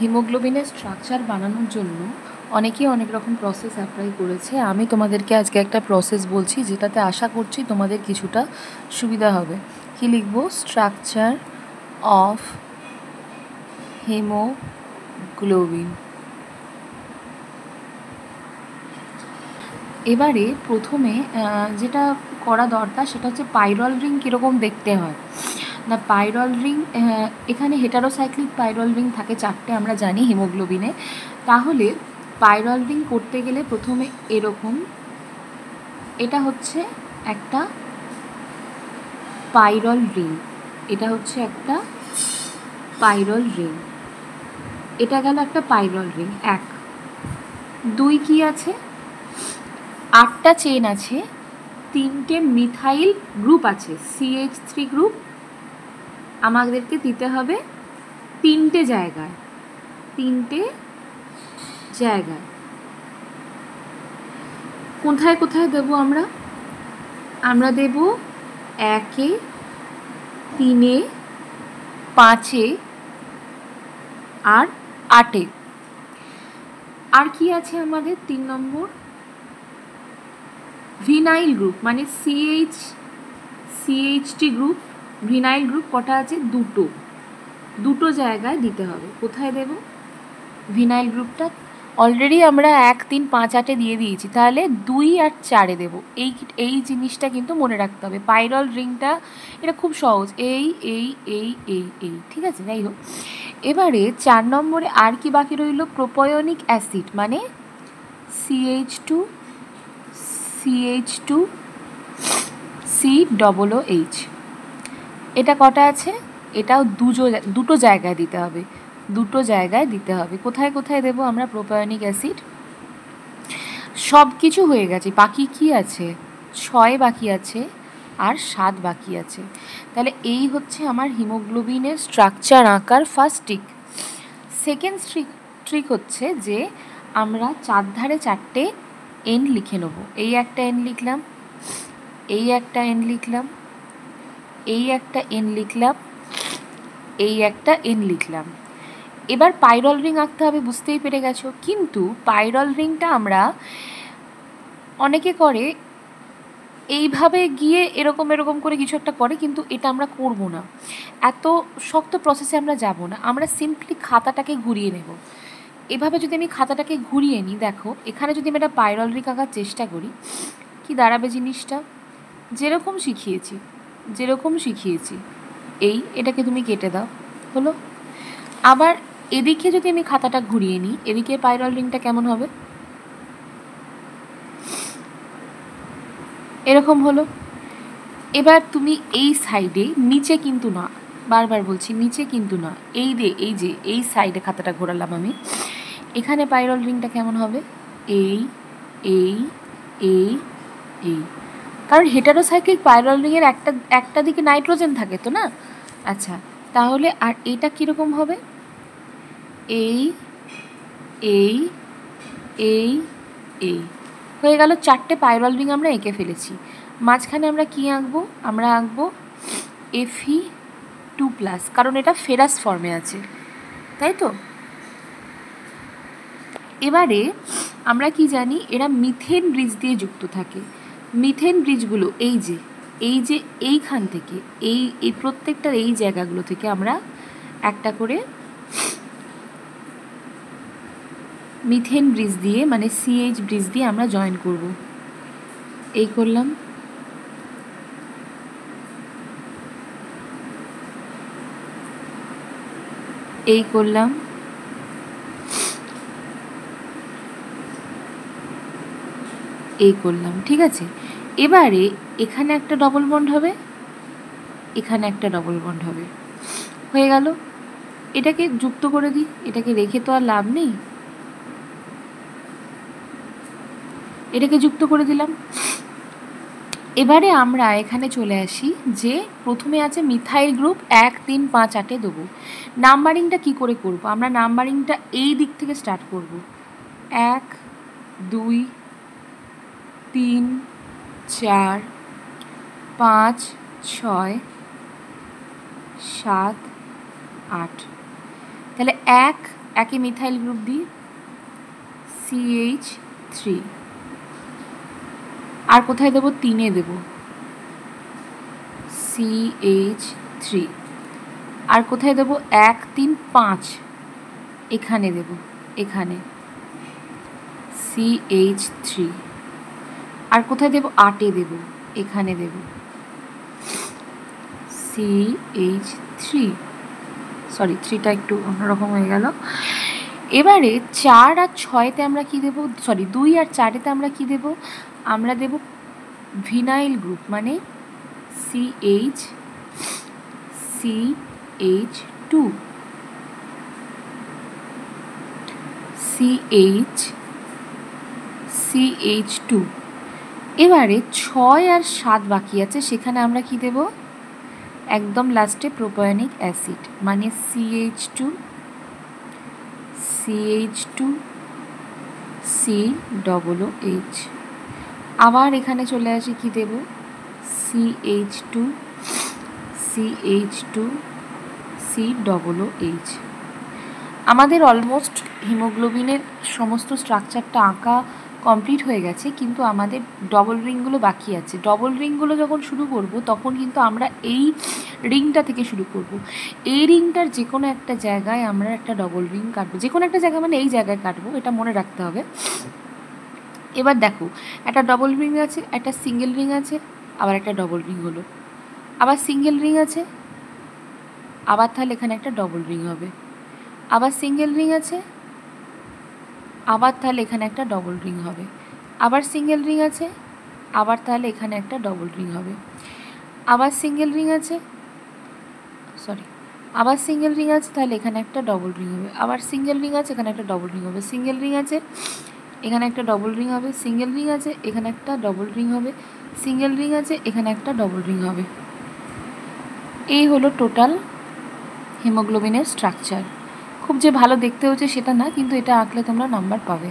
হিমোগ্লোবিনের structure বানানোর জন্য অনেকেই অনেক রকম প্রসেস অ্যাপ্লাই করেছে। আমি তোমাদেরকে আজকে একটা প্রসেস বলছি যেটাতে আশা করছি তোমাদের কিছুটা সুবিধা হবে। কি লিখবো? Structure of haemoglobin. এবারে প্রথমে যেটা করা দরকার সেটা হচ্ছে পাইরল রিং কীরকম দেখতে হয় না। পাইরল রিং এখানে হেটারোসাইক্লিক পাইরল রিং থাকে 4টে, আমরা জানি হিমোগ্লোবিনে। তাহলে পাইরল রিং করতে গেলে প্রথমে এরকম, এটা হচ্ছে একটা পাইরল রিং, এটা হচ্ছে একটা পাইরল রিং, এটা গেল একটা পাইরল রিং। 1 2 কি আছে? 8টা চেন আছে, 3টে মিথাইল গ্রুপ আছে, CH3 গ্রুপ আমাদেরকে দিতে হবে 3টে জায়গায়। কোথায় কোথায় দেব আমরা দেব 1-এ, 3-এ, 5-এ আর 8-এ। আর কি আছে আমাদের? 3 নম্বর ভিনাইল গ্রুপ, মানে CH3 গ্রুপ, ভিনাইল গ্রুপ কটা আছে? 2টো জায়গায় দিতে হবে। কোথায় দেব ভিনাইল গ্রুপটা? অলরেডি আমরা 1 3 5 8-এ দিয়ে দিয়েছি, তাহলে 2 আর 4-এ দেবো। এই জিনিসটা কিন্তু মনে রাখতে হবে। পাইরল রিংটা এটা খুব সহজ, এই ঠিক আছে। যাই হোক, এবারে 4 নম্বরে আর কি বাকি রইল? প্রোপায়োনিক অ্যাসিড, মানে CH2COOH। এটা কটা আছে? এটাও দুটো জায়গায় দিতে হবে। কোথায় কোথায় দেবো আমরা প্রোপায়োনিক অ্যাসিড? সব কিছু হয়ে গেছে, বাকি কি আছে? 6 বাকি আছে আর 7 বাকি আছে। তাহলে এই হচ্ছে আমার হিমোগ্লোবিনের স্ট্রাকচার আঁকার ফার্স্ট ট্রিক। সেকেন্ড ট্রিক হচ্ছে যে আমরা 4 ধারে 4টে এন লিখে নেব। এই একটা এন লিখলাম, এই একটা এন লিখলাম, এই একটা এন লিখলাম, এই একটা এন লিখলাম। এবার পাইরল রিং আঁকতে হবে, বুঝতেই পেরে গেছো। কিন্তু পাইরল রিংটা আমরা অনেকে করে এইভাবে গিয়ে এরকম করে কিছু একটা করে, কিন্তু এটা আমরা করব না। এত শক্ত প্রসেসে আমরা যাব না, আমরা সিম্পলি খাতাটাকে ঘুরিয়ে নেব। এভাবে যদি আমি খাতাটাকে ঘুরিয়ে নিই, দেখো এখানে যদি আমি একটা পাইরল রিং আঁকার চেষ্টা করি, কি দাঁড়াবে জিনিসটা? যেরকম শিখিয়েছি এটাকে তুমি কেটে দাও, হলো। আবার এদিকে যদি আমি খাতাটা ঘুরিয়ে নিই, এদিকে পাইরল রিংটা কেমন হবে? এরকম হলো। এবার তুমি এই সাইডে, নিচে কিন্তু না, বারবার বলছি নিচে কিন্তু না, এই সাইডে খাতাটা ঘোরালাম আমি, এখানে পাইরল রিংটা কেমন হবে? এই কারণ হেটারোসাইক্লিক পাইরল রিংয়ের একটা দিকে নাইট্রোজেন থাকে তো না। আচ্ছা, তাহলে আর এটা কীরকম হবে? এই হয়ে গেল 4টে পাইরল রিং আমরা এঁকে ফেলেছি। মাঝখানে আমরা কি আঁকবো? আমরা আঁকবো Fe2+, কারণ এটা ফেরাস ফর্মে আছে, তাই তো। এবারে আমরা কি জানি? এরা মিথেন ব্রিজ দিয়ে যুক্ত থাকে। মিথেন ব্রিজগুলো এই যে এইখান থেকে এই প্রত্যেকটার এই জায়গাগুলো থেকে আমরা একটা করে মিথেন ব্রিজ দিয়ে, মানে CH ব্রিজ দিয়ে আমরা জয়েন করব। এই করলাম, এই করলাম, ঠিক আছে। এবারে এখানে একটা ডবল বন্ড হবে, এখানে একটা ডবল বন্ড হবে, হয়ে গেল। এটাকে যুক্ত করে দিই, এটাকে রেখে তো আর লাভ নেই, এটাকে যুক্ত করে দিলাম। এবারে আমরা এখানে চলে আসি যে প্রথমে আছে মিথাইল গ্রুপ, 1 3 5 8-এ দেবো। নাম্বারিংটা কি করে করব? আমরা নাম্বারিংটা এই দিক থেকে স্টার্ট করব। 1 2 3 4 5 6 7 8। তাহলে 1 একে মিথাইল গ্রুপ দিই CH3, আর কোথায় দেবো 3-এ দেবো CH3, আর কোথায় দেবো 1 3 5 এখানে দেবো, এখানে CH3, আর কোথায় দেবো 8-এ দেবো, এখানে দেবো CH3, সরি 3টা একটু অন্যরকম হয়ে গেল। এবারে 4 আর 6-তে আমরা কি দেবো, সরি 2 আর 4-এতে আমরা কি দেবো, আমরা দেব ভিনাইল গ্রুপ, মানে CH2, CH2। এবারে 6 আর 7 বাকি আছে, সেখানে আমরা কি দেব, একদম লাস্টে প্রোপায়নিক অ্যাসিড, মানে CH2 COOH। আবার এখানে চলে আসি, কি দেব, CH2 COOH। আমাদের অলমোস্ট হিমোগ্লোবিনের সমস্ত স্ট্রাকচারটা আঁকা কমপ্লিট হয়ে গেছে, কিন্তু আমাদের ডবল রিংগুলো বাকি আছে। ডবল রিংগুলো যখন শুরু করব তখন কিন্তু আমরা এই রিংটা থেকে শুরু করব। এই রিংটার যে কোনো একটা জায়গায় আমরা একটা ডবল রিং কাটবো, যে কোনো একটা জায়গা মানে এই জায়গায় কাটবো, এটা মনে রাখতে হবে। এবার দেখো, একটা ডবল রিং আছে, একটা সিঙ্গেল রিং আছে, আবার একটা ডবল রিং হলো, আবার সিঙ্গেল রিং আছে, আবার তাহলে এখানে একটা ডবল রিং হবে, আবার সিঙ্গেল রিং আছে, আবার তাহলে এখানে একটা ডবল রিং হবে, আবার সিঙ্গেল রিং আছে, আবার তাহলে এখানে একটা ডবল রিং হবে, আবার সিঙ্গেল রিং আছে, সরি আবার সিঙ্গেল রিং আছে, তাহলে এখানে একটা ডবল রিং হবে, আবার সিঙ্গেল রিং আছে, এখানে একটা ডবল রিং হবে, সিঙ্গেল রিং আছে, এখানে একটা ডবল রিং হবে, সিঙ্গেল রিং আছে, এখানে একটা ডবল রিং হবে, সিঙ্গেল রিং আছে, এখানে একটা ডবল রিং হবে। এই হলো টোটাল হিমোগ্লোবিনের স্ট্রাকচার। খুব যে ভালো দেখতে হচ্ছে সেটা না, কিন্তু এটা আঁকলে তোমরা নাম্বার পাবে।